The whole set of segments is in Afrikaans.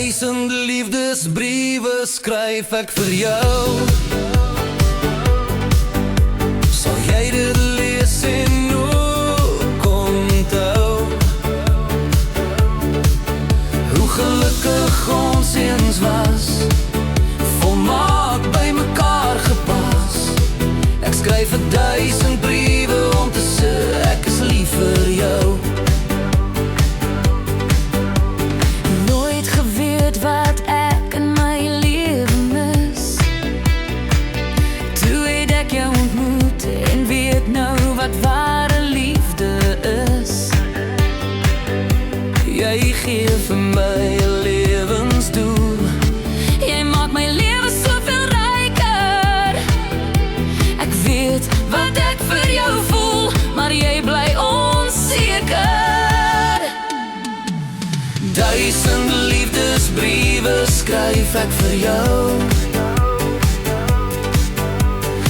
1000 liefdesbriewe skryf ek vir jou. Sal jy dit lees en ook onthou hoe gelukkig ons eens was, volmaak by mekaar gepas. Ek skryf 1000 briewe om te sê ek is lief vir jou. Nooit geweet wat ek in my lewe mis, toe het ek jou ontmoet en weet nou wat ware liefde is. Jy gee vir my 'n lewensdoel, Jy maak my lewe soveel ryker. Ek weet wat ek vir jou voel, maar jy bly onseker. 1000 liefdesbriewe skryf ek vir jou.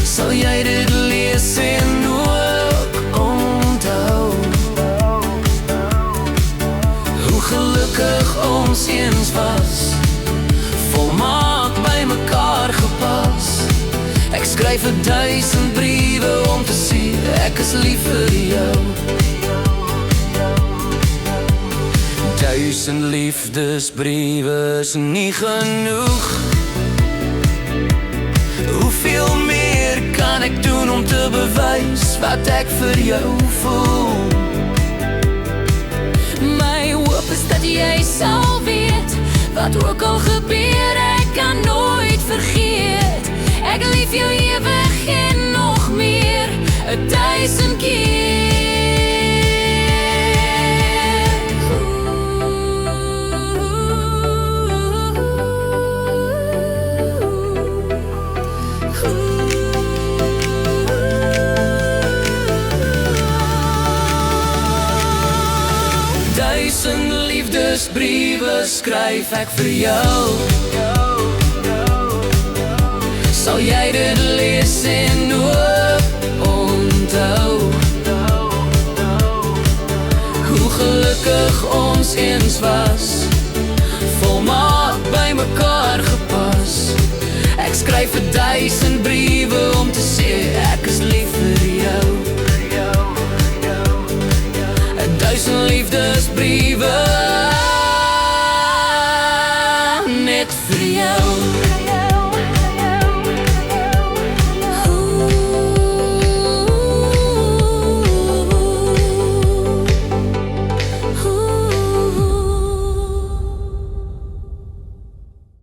Sal jy dit lees en ook onthou hoe gelukkig ons eens was, volmaak by mekaar gepas. Ek skryf 1000 briewe om te sê ek is lief vir jou. 1000 liefdesbriewe is nie genoeg. Hoeveel meer kan ek doen om te bewys wat ek vir jou voel? My hoop is dat jy sal weet, wat ook al gebeur, ek kan nooit vergeet. Ek lief jou ewig en nog meer, 1000 keer. Liefdesbriewe skryf ek vir jou. Sal jy dit lees en ook onthou hoe gelukkig ons eens was, volmaak by mekaar gepas. Ek skryf 1000 briewe om te sê ek is lief vir jou. 1000 liefdesbriewe